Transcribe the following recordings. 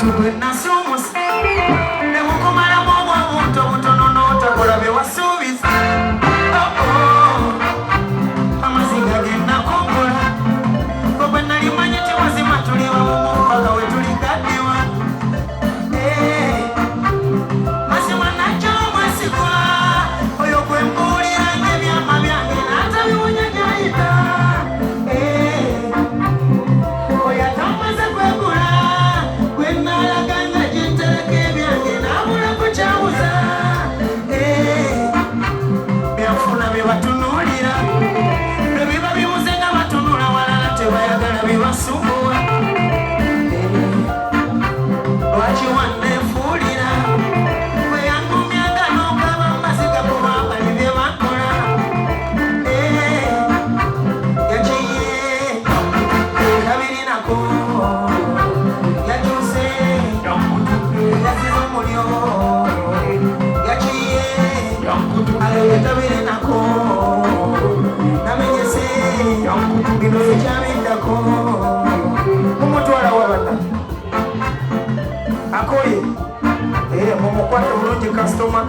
tubwena sumus ne mukumala mobwa buto butono notakola bye wasuubiza amaziga genda kukola bwe nali manyi ti mazima tuli wamu mpaka we tuligaddiwa mazima najja omwesigwa oyo gwe mbuuliranga ebyama byange n'atabiwonya gyayita oyo atamaze kwegula gwe naalaganga gyentereka ebyange n'abula kukyawuza byanfuna bye batunuulira lwe biba bibuze nga batunula walala tebayagala bibasumbuwa lwaki wanneefuulira bwe yangumyanga n'okaba maziga kuba bali bye bakola yakiye kabirinako yakyuse yaziza omulyo yakiye alewe tabirinako namenyese bino ekyabiddako mumutwala wabana akoye mumukwate bulungi kasitoma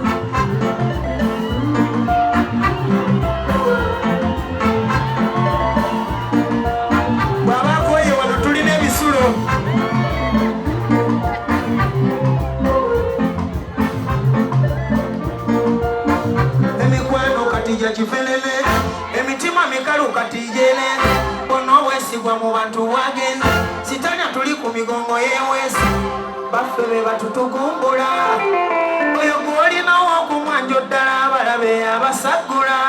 bwaba akoye wano tulina ebisulo emikwano kati gyakifelele emitima mikalu kati jele ono obwesigwa mu bantu wagenza sitanya tuli ku migongo yeweesi baffe be batutugumbula oyo gwolinawo okumwanjo ddala abalabe abasagula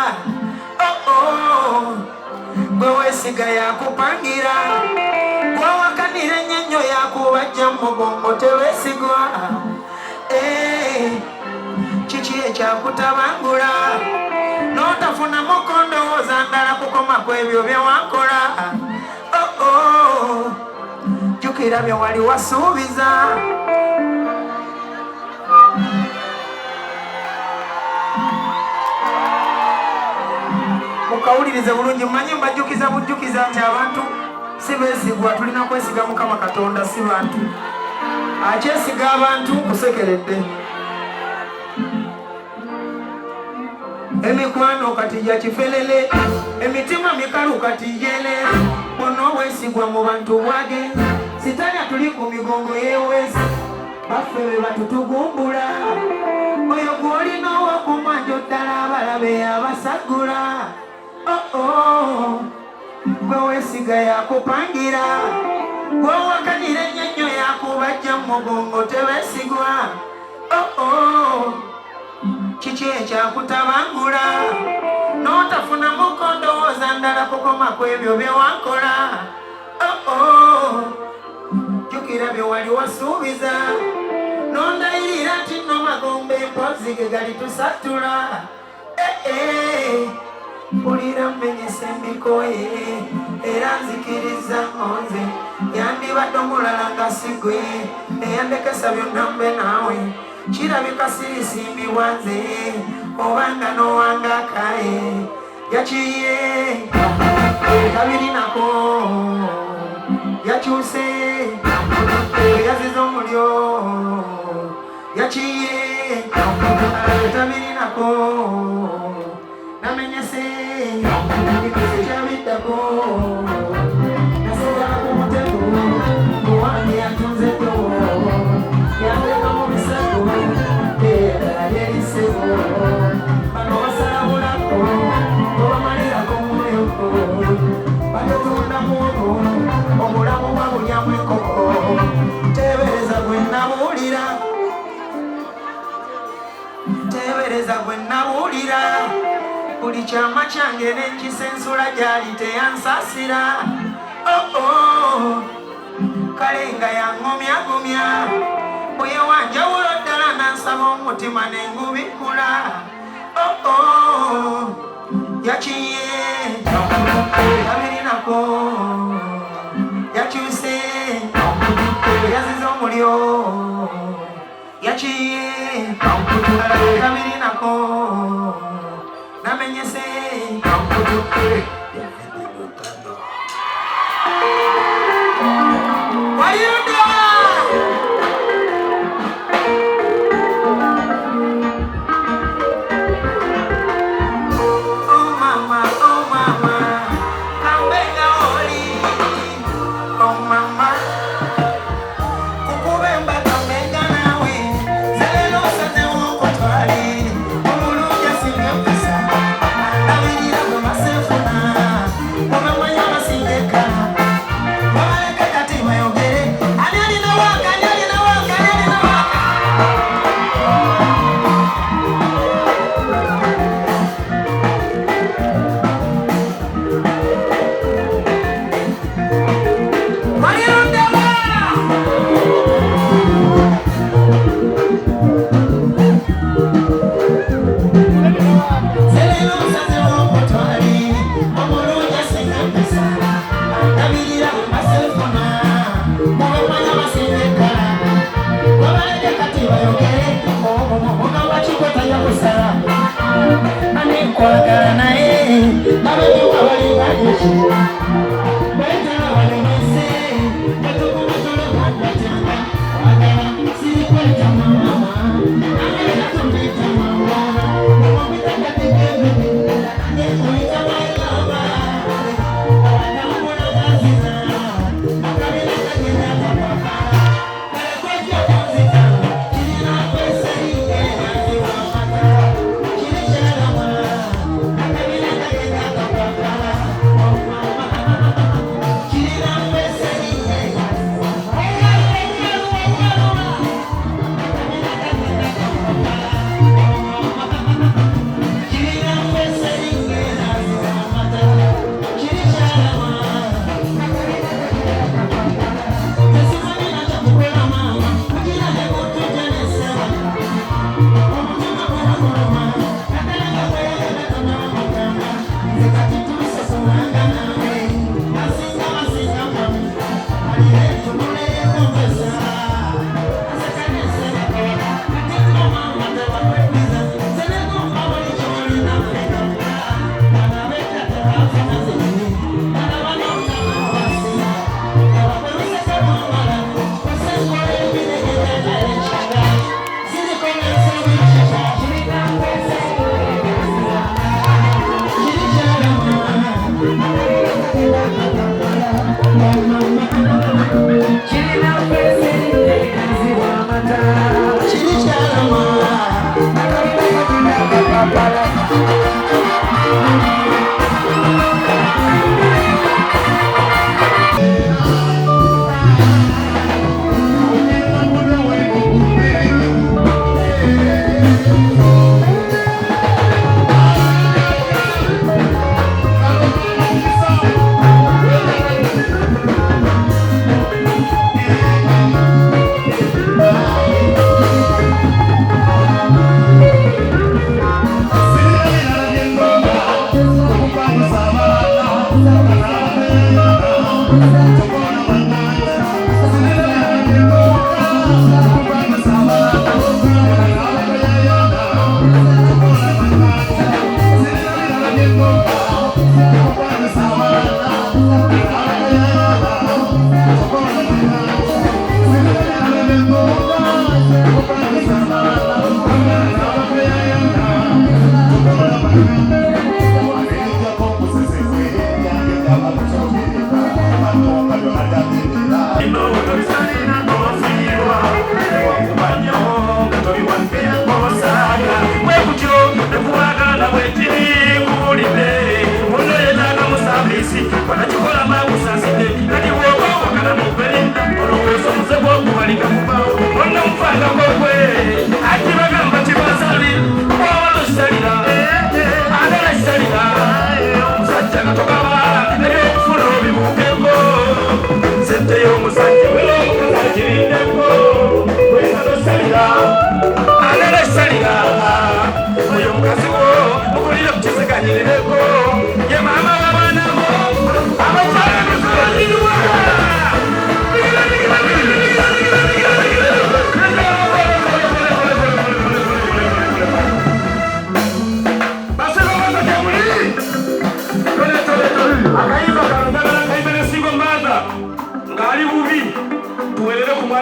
gwe weesiga yakupangira gwewakanira ennyo yakubajja mu mugongo teweesigwa kiki ekyakutabangula n'otafunamu kondowooza ndala kukoma kwebyo bye wankola jjukira bye wali wasuubiza mukawulirize bulungi mmanyi mbajjukiza bujjukiza nti abantu si beesigwa tulina kwesiga Mukama Katonda si bantu akyesiga abantu kusekeredde emikwano kati gyakifelele emitima mikalu kati jele ono obwesigwa mu bantu bwage sitanya tuli ku migongo yeweesi baffe be batutugumbula oyo gwolinawo okumwanjo ddala abalabe abasagula gwe weesiga yakupangira gwewakanira ennyo yakubajja mu mugongo tebeesigwa kiki ekyakutabangula n'otafunamu kondowooza ndala kukoma kwebyo bye wankola jjukira bye wali wasuubiza n'ondayirira nti nno magombe mpozi ge gali tusatula mpulira mmenyesa embikoye era nzikiriza nze yandibadde omulala nga sigwe eyandekesa byonna mbe naawe kirabika sirisimbibwa nze obanga n'owanga kaye yakiye kabirinako yakyuse yaziza omulyo yakiye tabirinako namenyese ekyabiddako nasigala ku mutego owange yatunzeko yandeka mu bisago yeriseko bano basalabulako obamalirako mumuyoko batutunda muno obulamu bwabulyamu enkoko tebereza gwe nabuulira tebereza gwe nabuulira buli kyama kyange n'enkisensula gyali teyansaasira kale nga yaŋŋomyagomya oye wanjawulo ddala nansaba omutima n'engubikula yakiye kabirinako yakyuse yaziza omulyo yakiye kabirinako namenyese What are you doing?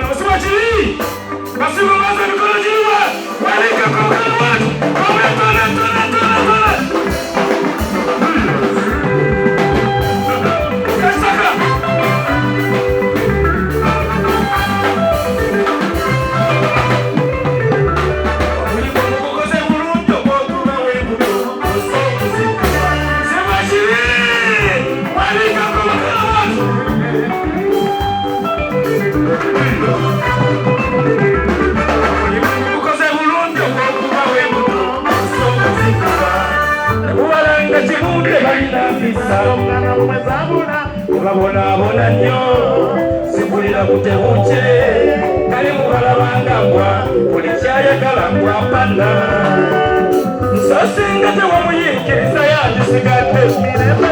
bana usema chini basi mwanzo mikono juu walika kwa watu kwa tona kasaka Bona nyo sikulira kutebuche kali mubalabangambwa kulichaya kalambwa panda nsasinga te wamuyikiriza yandisigate